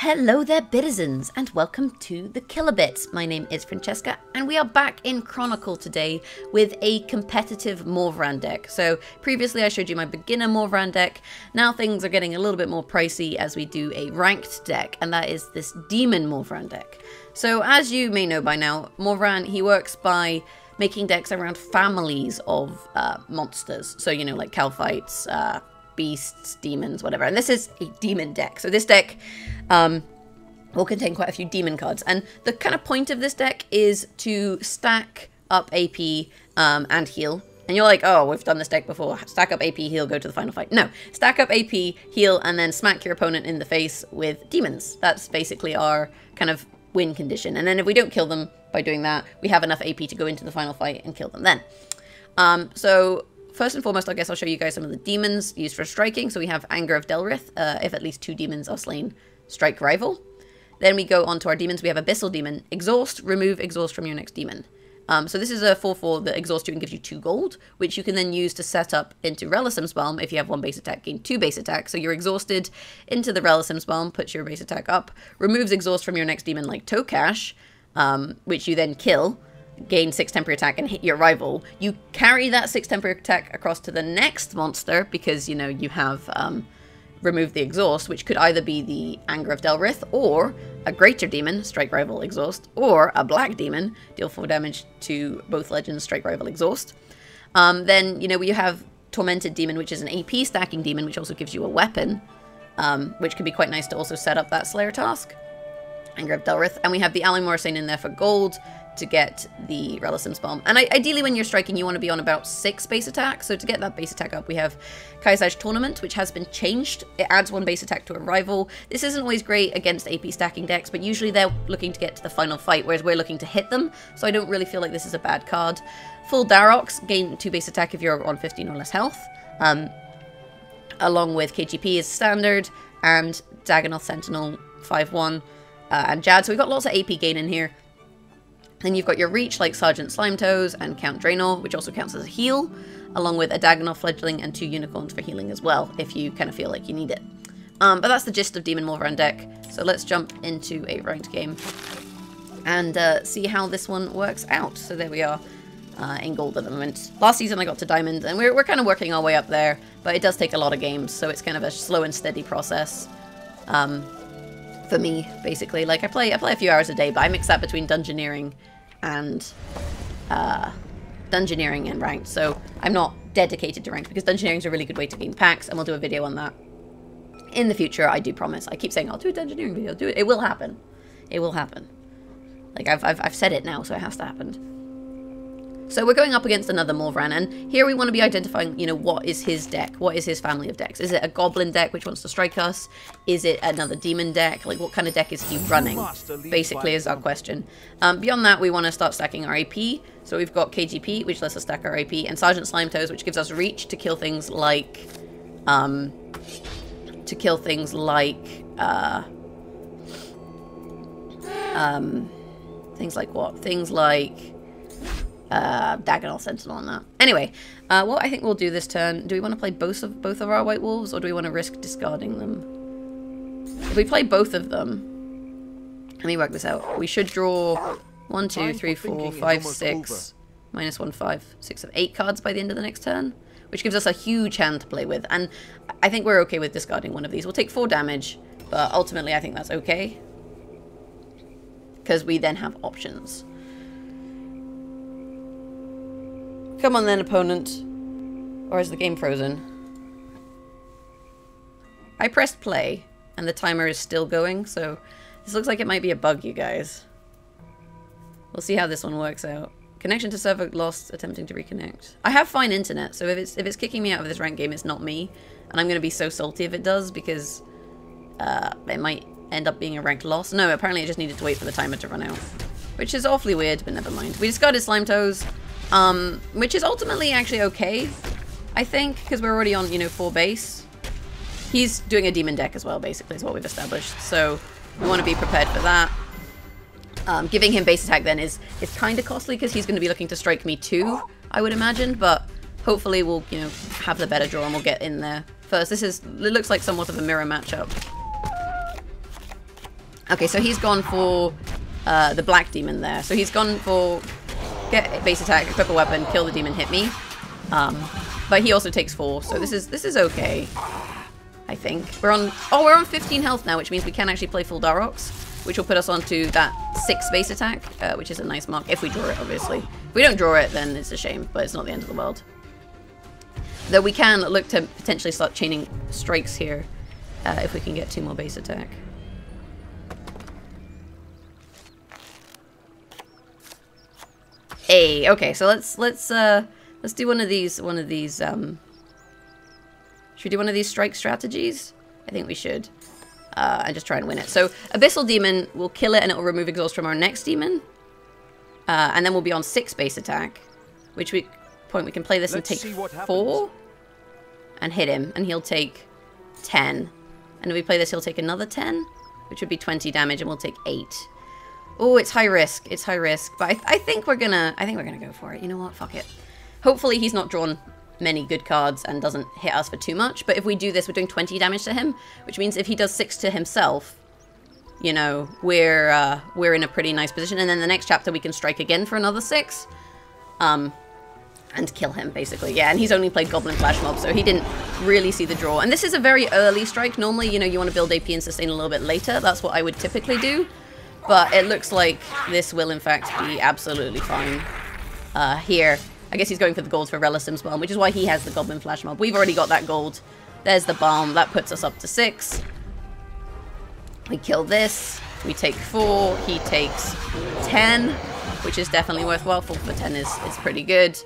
Hello there, Bitizens, and welcome to the Killer Bits. My name is Francesca, and we are back in Chronicle today with a competitive Morvran deck. So previously I showed you my beginner Morvran deck. Now things are getting a little bit more pricey as we do a ranked deck, and that is this demon Morvran deck. So as you may know by now, Morvran, he works by making decks around families of monsters. So, you know, like Calphites, beasts, demons, whatever. And this is a demon deck. So this deck will contain quite a few demon cards. And the kind of point of this deck is to stack up AP and heal. And you're like, oh, we've done this deck before. Stack up AP, heal, go to the final fight. No, stack up AP, heal, and then smack your opponent in the face with demons. That's basically our kind of win condition. And then if we don't kill them by doing that, we have enough AP to go into the final fight and kill them then. So first and foremost, I guess I'll show you guys some of the demons used for striking. So we have Anger of Delrith. If at least 2 demons are slain, strike rival. Then we go on to our demons. We have Abyssal Demon. Exhaust, remove exhaust from your next demon. So this is a 4/4 that exhausts you and gives you 2 gold, which you can then use to set up into Relissim's Balm. If you have 1 base attack, gain 2 base attack. So you're exhausted into the Relissim's Balm, puts your base attack up, removes exhaust from your next demon like Tokash, which you then kill, gain 6 temporary attack and hit your rival. You carry that 6 temporary attack across to the next monster because, you know, you have removed the exhaust, which could either be the Anger of Delrith or a greater demon, strike rival exhaust, or a black demon, deal 4 damage to both legends, strike rival exhaust. Then, you know, you have Tormented Demon, which is an AP stacking demon, which also gives you a weapon, which can be quite nice to also set up that Slayer task. Anger of Delrith. And we have the Alimorasane in there for gold to get the Relissim's Balm. And ideally when you're striking, you want to be on about 6 base attack. So to get that base attack up, we have Kaisage Tournament, which has been changed. It adds 1 base attack to a rival. This isn't always great against AP stacking decks, but usually they're looking to get to the final fight, whereas we're looking to hit them. So I don't really feel like this is a bad card. Full Darox, gain 2 base attack if you're on 15 or less health. Along with KGP is standard, and Dagonoth Sentinel 5/1, and Jad. So we've got lots of AP gain in here. Then you've got your reach like Sergeant Slimetoes and Count Draenor, which also counts as a heal, along with a Dagonoth Fledgling and 2 unicorns for healing as well, if you kind of feel like you need it. But that's the gist of Demon Morvran deck. So let's jump into a ranked game and see how this one works out. So there we are in gold at the moment. Last season I got to diamond, and we're kind of working our way up there, but it does take a lot of games, so it's kind of a slow and steady process. For me, basically. Like, I play a few hours a day, but I mix that between dungeoneering and ranked. So I'm not dedicated to ranked because dungeoneering is a really good way to gain packs, and we'll do a video on that in the future. I do promise. I keep saying I'll do a dungeoneering video. I'll do it. It will happen. It will happen. Like I've said it now, so it has to happen. So we're going up against another Morvran, and here we want to be identifying, you know, what is his deck? What is his family of decks? Is it a goblin deck which wants to strike us? Is it another demon deck? Like, what kind of deck is he running? Basically is our question. Beyond that, we want to start stacking our AP. So we've got KGP, which lets us stack our AP, and Sergeant Slimetoes, which gives us reach to kill things like, things like what? Things like Dagonoth Sentinel on that. Anyway, what I think we'll do this turn, do we want to play both of our White Wolves, or do we want to risk discarding them? If we play both of them, let me work this out. We should draw 1, 2, 3, 4, 5, 6, -1, 5, 6 of 8 cards by the end of the next turn, which gives us a huge hand to play with, and I think we're okay with discarding one of these. We'll take 4 damage, but ultimately I think that's okay, because we then have options. Come on then, opponent. Or is the game frozen? I pressed play, and the timer is still going, so this looks like it might be a bug, you guys. We'll see how this one works out. Connection to server lost, attempting to reconnect. I have fine internet, so if it's kicking me out of this ranked game, it's not me. And I'm going to be so salty if it does, because it might end up being a ranked loss. No, apparently I just needed to wait for the timer to run out. Which is awfully weird, but never mind. We discarded Slimetoes. Which is ultimately actually okay, I think, because we're already on, you know, 4 base. He's doing a demon deck as well, basically, is what we've established. So we want to be prepared for that. Giving him base attack then is kind of costly because he's going to be looking to strike me too, I would imagine. But hopefully we'll, you know, have the better draw and we'll get in there first. It looks like somewhat of a mirror matchup. Okay, so he's gone for the black demon there. So he's gone for get base attack, equip a weapon, kill the demon, hit me. But he also takes 4, so this is okay. I think we're on 15 health now, which means we can actually play full Darox, which will put us onto that 6 base attack, which is a nice mark if we draw it, obviously. If we don't draw it, then it's a shame, but it's not the end of the world. Though we can look to potentially start chaining strikes here if we can get 2 more base attack. Hey, okay, so let's do one of these should we do one of these strike strategies? I think we should. And just try and win it. So Abyssal Demon will kill it and it will remove exhaust from our next demon. And then we'll be on 6 base attack. Which we can play this and take 4 and hit him, and he'll take 10. And if we play this, he'll take another 10, which would be 20 damage, and we'll take 8. Oh, it's high risk. It's high risk, but I think we're gonna go for it. You know what? Fuck it. Hopefully he's not drawn many good cards and doesn't hit us for too much. But if we do this, we're doing 20 damage to him, which means if he does 6 to himself, you know, we're in a pretty nice position. And then the next chapter we can strike again for another 6, and kill him basically. Yeah, and he's only played Goblin Flash Mob, so he didn't really see the draw. And this is a very early strike. Normally, you know, you want to build AP and sustain a little bit later. That's what I would typically do. But it looks like this will in fact be absolutely fine here. I guess he's going for the gold for Relistim's Balm, which is why he has the Goblin Flash Mob. We've already got that gold. There's the Balm. That puts us up to 6. We kill this. We take 4. He takes 10, which is definitely worthwhile. 4 for 10 is pretty good.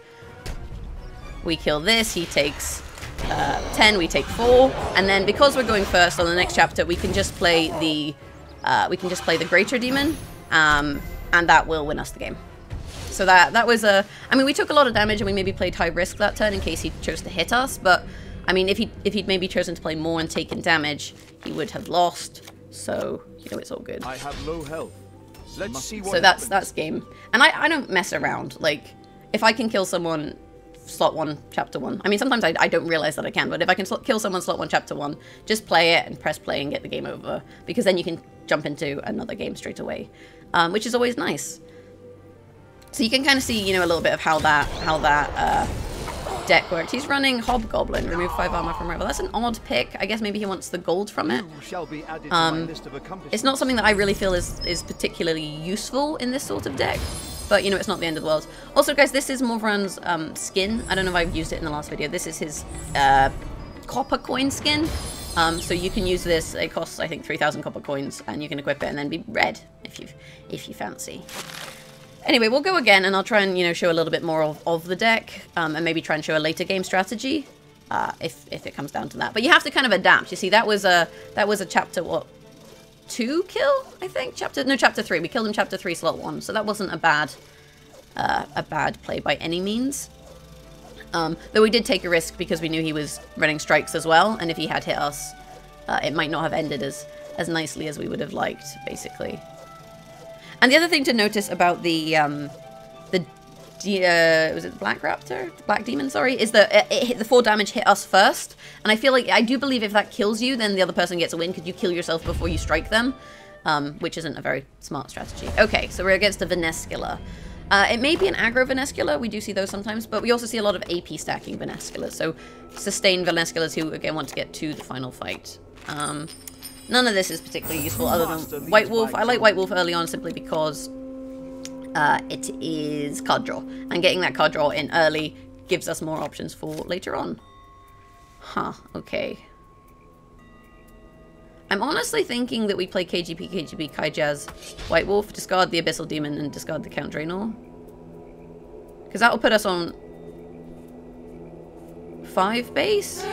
We kill this. He takes 10. We take 4. And then because we're going first on the next chapter, we can just play the Greater Demon, and that will win us the game. So that was a... I mean, we took a lot of damage and we maybe played high risk that turn in case he chose to hit us. But, I mean, if he'd maybe chosen to play more and taken damage, he would have lost. So, you know, it's all good. I have low health. Let's see what so that's game. And I don't mess around. Like, if I can kill someone slot 1, chapter 1. I mean, sometimes I don't realize that I can. But if I can kill someone slot 1, chapter 1, just play it and press play and get the game over. Because then you can jump into another game straight away. Which is always nice. So you can kind of see, you know, a little bit of how that deck worked. He's running Hobgoblin, remove 5 armor from rival. That's an odd pick. I guess maybe he wants the gold from it. It's not something that I really feel is particularly useful in this sort of deck. But, you know, it's not the end of the world. Also, guys, this is Morvran's skin. I don't know if I've used it in the last video. This is his copper coin skin. So you can use this. It costs, I think, 3,000 copper coins, and you can equip it and then be red if you fancy. Anyway, we'll go again, and I'll try and, you know, show a little bit more of the deck, and maybe try and show a later game strategy, if it comes down to that. But you have to kind of adapt. You see, that was a chapter, what, 2 kill, I think? Chapter 3. We killed him chapter 3, slot 1, so that wasn't a bad play by any means. Though we did take a risk because we knew he was running strikes as well, and if he had hit us, it might not have ended as nicely as we would have liked, basically. And the other thing to notice about the was it the Black Raptor? Black Demon, sorry, is that the 4 damage hit us first. And I feel like, I do believe if that kills you, then the other person gets a win because you kill yourself before you strike them, which isn't a very smart strategy. Okay, so we're against a Venescula. It may be an aggro Venescula, we do see those sometimes, but we also see a lot of AP stacking Venesculas, so sustain Venesculas who, again, want to get to the final fight. None of this is particularly useful other than White Wolf. I like White Wolf early on simply because it is card draw, and getting that card draw in early gives us more options for later on. Huh, okay. I'm honestly thinking that we play KGB, Kaijaz, White Wolf, discard the Abyssal Demon, and discard the Count Draenor. Because that will put us on 5 base.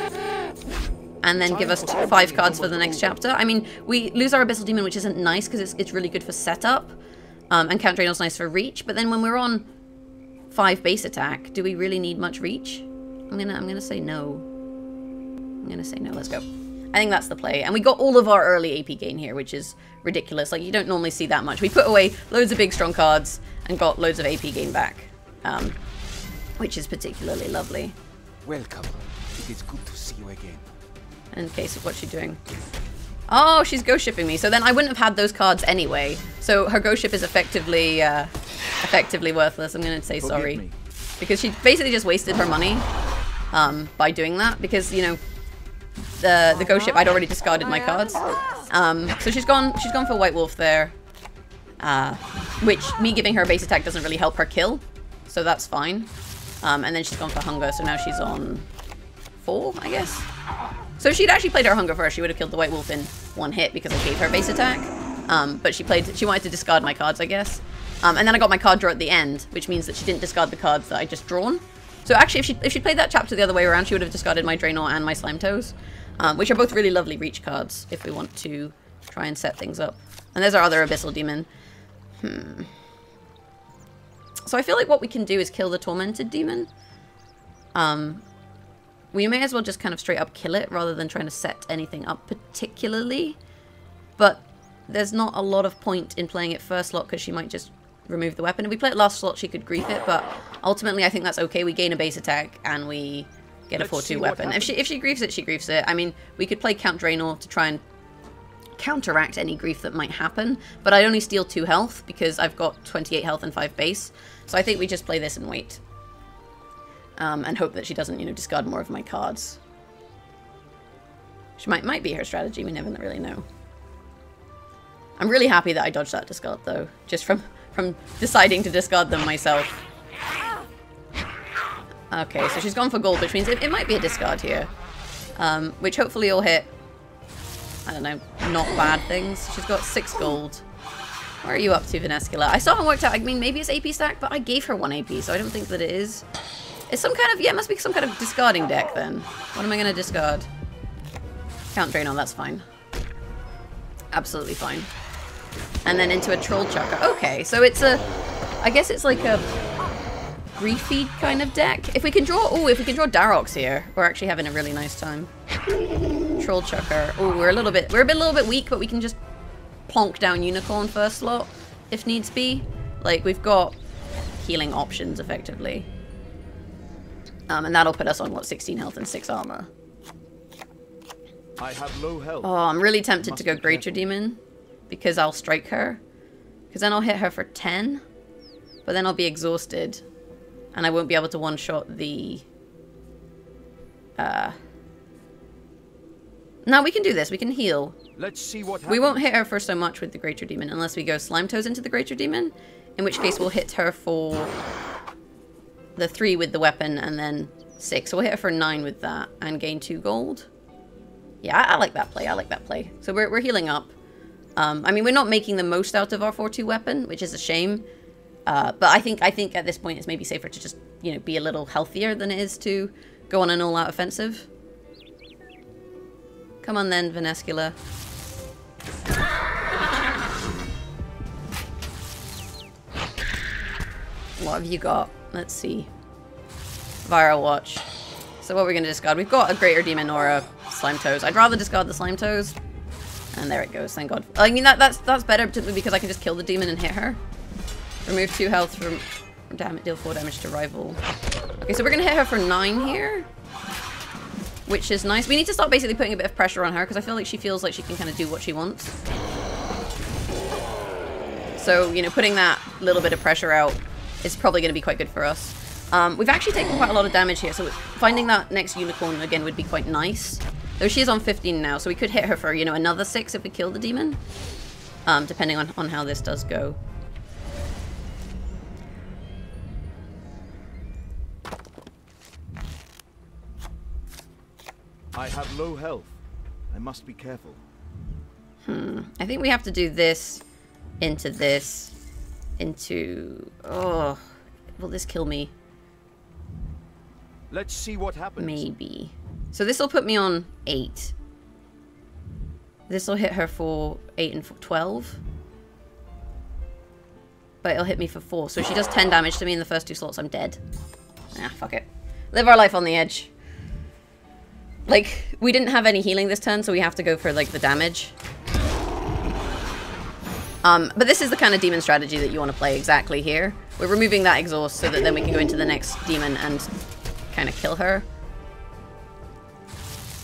And then give us 5 cards for the next chapter. I mean, we lose our Abyssal Demon, which isn't nice because it's really good for setup. And Count Draenor's nice for reach. But then when we're on 5 base attack, do we really need much reach? I'm gonna say no. I'm gonna say no. Let's go. I think that's the play. And we got all of our early AP gain here, which is ridiculous. Like, you don't normally see that much. We put away loads of big, strong cards and got loads of AP gain back, which is particularly lovely. Welcome. It is good to see you again. In case of what's she doing? Oh, she's ghost shipping me. So then I wouldn't have had those cards anyway. So her ghost ship is effectively worthless. I'm going to say sorry. Because she basically just wasted her money by doing that. Because, you know, the ghost ship, I'd already discarded my cards. So she's gone for White Wolf there. Which, me giving her a base attack doesn't really help her kill. So that's fine. And then she's gone for Hunger. So now she's on 4, I guess. So if she'd actually played her Hunger first, she would have killed the White Wolf in 1 hit because I gave her base attack. But she wanted to discard my cards, I guess. And then I got my card draw at the end, which means that she didn't discard the cards that I just drawn. So actually, if she played that chapter the other way around, she would have discarded my Draenor and my Slime Toes, which are both really lovely reach cards if we want to try and set things up. And there's our other Abyssal Demon. So I feel like what we can do is kill the Tormented Demon. We may as well just kind of straight up kill it rather than trying to set anything up particularly. But there's not a lot of point in playing it first slot because she might just remove the weapon. If we play it last slot, she could grief it, but ultimately I think that's okay. We gain a base attack and we get a 4-2 weapon. If she griefs it, she griefs it. I mean, we could play Count Draenor to try and counteract any grief that might happen, but I only steal 2 health because I've got 28 health and 5 base. So I think we just play this and wait. And hope that she doesn't, you know, discard more of my cards. Which might be her strategy, we never really know. I'm really happy that I dodged that discard though, just from deciding to discard them myself. Okay, so she's gone for gold, which means it might be a discard here. Which hopefully will hit, I don't know, not bad things. She's got 6 gold. Where are you up to, Venescula? I still haven't worked out, I mean, maybe it's AP stack, but I gave her 1 AP, so I don't think that it is. It's some kind of, yeah, it must be some kind of discarding deck then. What am I going to discard? Count Draenor, that's fine. Absolutely fine. And then into a Troll Chucker. Okay, so it's a, I guess it's like a griefy kind of deck. If we can draw, if we can draw Darox here, we're actually having a really nice time. Troll Chucker. Oh, we're a little bit weak, but we can just plonk down Unicorn first slot if needs be. Like, we've got healing options effectively. And that'll put us on, what, 16 health and 6 armor. I have low health. Oh, I'm really tempted to go Greater Demon because I'll strike her. Because then I'll hit her for 10. But then I'll be exhausted. And I won't be able to one-shot the... No, we can do this. We can heal. Let's see what happens. We won't hit her for so much with the Greater Demon unless we go Slime Toes into the Greater Demon. In which case we'll hit her for... the 3 with the weapon and then 6. So we'll hit her for 9 with that and gain 2 gold. Yeah, I like that play. I like that play. So we're healing up. I mean, we're not making the most out of our 4-2 weapon, which is a shame. But I think at this point it's maybe safer to just, you know, be a little healthier than it is to go on an all-out offensive. Come on then, Venescula. What have you got? Let's see. Viral Watch. So what we're going to discard? We've got a Greater Demon or a Slime Toes. I'd rather discard the Slime Toes. And there it goes, thank God. I mean, that's better because I can just kill the demon and hit her. Remove 2 health from damage, deal 4 damage to rival. Okay, so we're going to hit her for 9 here. Which is nice. We need to start basically putting a bit of pressure on her because I feel like she feels like she can kind of do what she wants. So, you know, putting that little bit of pressure out is probably going to be quite good for us. We've actually taken quite a lot of damage here, so finding that next unicorn again would be quite nice. Though she is on 15 now, so we could hit her for, you know, another 6 if we kill the demon. Depending on how this does go. I have low health. I must be careful. I think we have to do this into this into... Oh, will this kill me? Let's see what happens. Maybe. So this will put me on 8. This will hit her for 8 and 12. But it'll hit me for 4. So if she does 10 damage to me in the first 2 slots, I'm dead. Ah, fuck it. Live our life on the edge. Like, we didn't have any healing this turn, so we have to go for, like, the damage. But this is the kind of demon strategy that you want to play exactly here. We're removing that exhaust so that then we can go into the next demon and kind of kill her.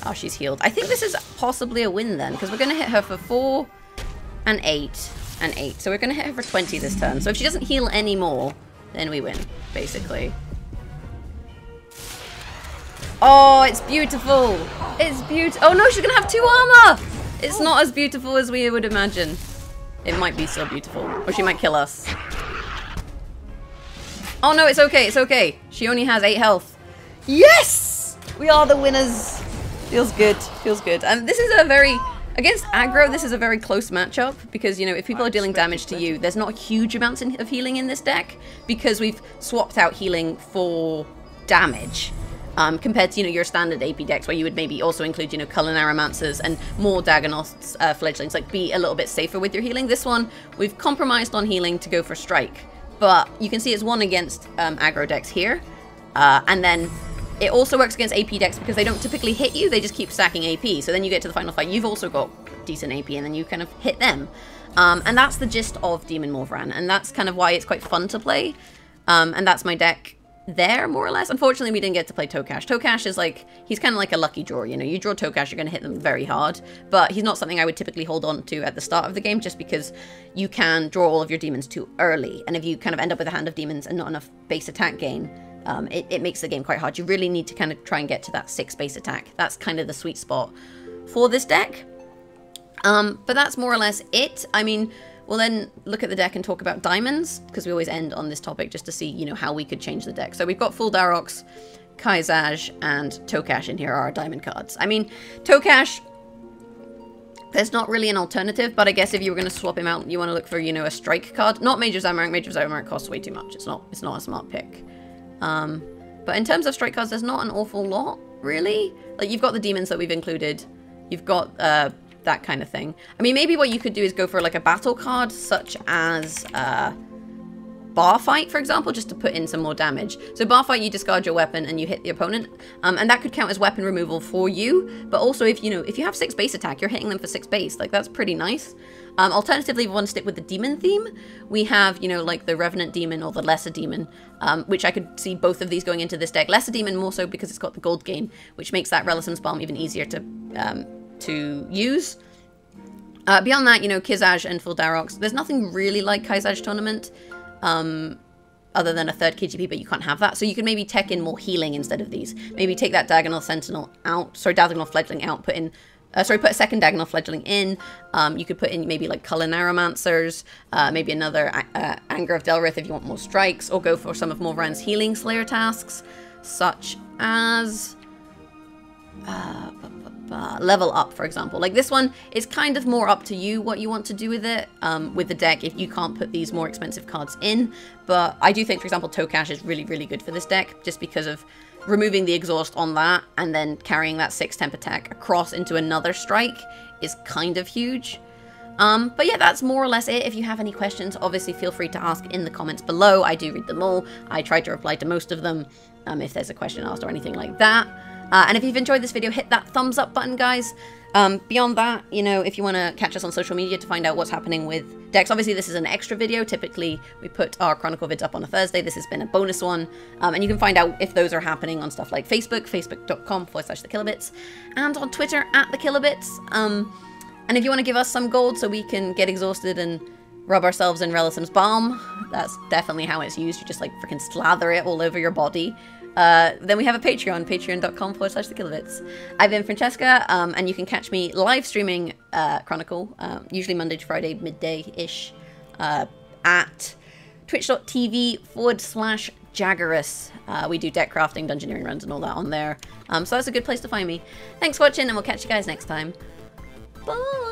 Oh, she's healed. I think this is possibly a win then, because we're going to hit her for 4 and 8 and 8. So we're going to hit her for 20 this turn. So if she doesn't heal anymore, then we win, basically. Oh, it's beautiful. It's beautiful. Oh no, she's going to have 2 armor. It's not as beautiful as we would imagine. It might be so beautiful. Or she might kill us. Oh no, it's okay. It's okay. She only has 8 health. Yes! We are the winners. Feels good. Feels good. And this is a very... Against aggro, this is a very close matchup because, you know, if people are dealing damage to you, there's not huge amounts of healing in this deck because we've swapped out healing for damage. Compared to, you know, your standard AP decks where you would maybe also include, you know, Culinary and more Dagonoth's fledglings, like be a little bit safer with your healing. This one, we've compromised on healing to go for strike. But you can see it's one against aggro decks here. And then it also works against AP decks because they don't typically hit you, they just keep stacking AP. So then you get to the final fight, you've also got decent AP and then you kind of hit them. And that's the gist of Demon Morvran, and that's kind of why it's quite fun to play. And that's my deck there, more or less. Unfortunately, we didn't get to play Tokash. Tokash is like, he's kind of like a lucky draw, you know. You draw Tokash, you're going to hit them very hard, but he's not something I would typically hold on to at the start of the game just because you can draw all of your demons too early, and if you kind of end up with a hand of demons and not enough base attack gain, it makes the game quite hard. You really need to kind of try and get to that 6 base attack. That's kind of the sweet spot for this deck. But that's more or less it. I mean, we'll then look at the deck and talk about diamonds, because we always end on this topic just to see, you know, how we could change the deck. So we've got full Darox, Kaizaj, and Tokash in here are our diamond cards. I mean, Tokash, there's not really an alternative, but I guess if you were going to swap him out, you want to look for, you know, a strike card. Not Major Zamorak. Major Zamorak costs way too much. It's not a smart pick. But in terms of strike cards, there's not an awful lot, really. Like, you've got the demons that we've included. You've got, that kind of thing. I mean, maybe what you could do is go for like a battle card, such as Bar Fight, for example, just to put in some more damage. So Bar Fight, you discard your weapon and you hit the opponent, and that could count as weapon removal for you. But also, if you have 6 base attack, you're hitting them for 6 base. Like, that's pretty nice. Alternatively, if you want to stick with the demon theme, we have, you know, like the Revenant Demon or the Lesser Demon, which I could see both of these going into this deck. Lesser Demon more so because it's got the gold gain, which makes that Relison's Balm even easier to use. Beyond that, you know, Kizaj and Full Darox, there's nothing really like Kaizaj Tournament, other than a 3rd KGP, but you can't have that. So you could maybe tech in more healing instead of these. Maybe take that Dagonoth Sentinel out, Dagonoth Fledgling out, put a 2nd Dagonoth Fledgling in. You could put in maybe like Culinary, maybe another Anger of Delrith if you want more strikes, or go for some of Morvran's healing Slayer tasks, such as level up, for example. Like, this one is kind of more up to you what you want to do with it, with the deck, if you can't put these more expensive cards in. But I do think, for example, Tokash is really, really good for this deck, just because of removing the exhaust on that, and then carrying that 6 temp attack across into another strike is kind of huge. But yeah, that's more or less it. If you have any questions, obviously feel free to ask in the comments below. I do read them all. I try to reply to most of them, if there's a question asked or anything like that. And if you've enjoyed this video, hit that thumbs up button, guys. Beyond that, you know, if you want to catch us on social media to find out what's happening with decks, obviously this is an extra video. Typically, we put our Chronicle vids up on a Thursday. This has been a bonus one. And you can find out if those are happening on stuff like Facebook, facebook.com/thekilobits, and on Twitter @thekilobits. And if you want to give us some gold so we can get exhausted and rub ourselves in Relison's Balm, that's definitely how it's used. You just, like, freaking slather it all over your body. Then we have a Patreon, patreon.com/thekilobits. I've been Francesca, and you can catch me live streaming Chronicle, usually Monday to Friday, midday-ish, at twitch.tv/Jagerus. We do deck crafting, dungeoneering runs, and all that on there. So that's a good place to find me. Thanks for watching, and we'll catch you guys next time. Bye!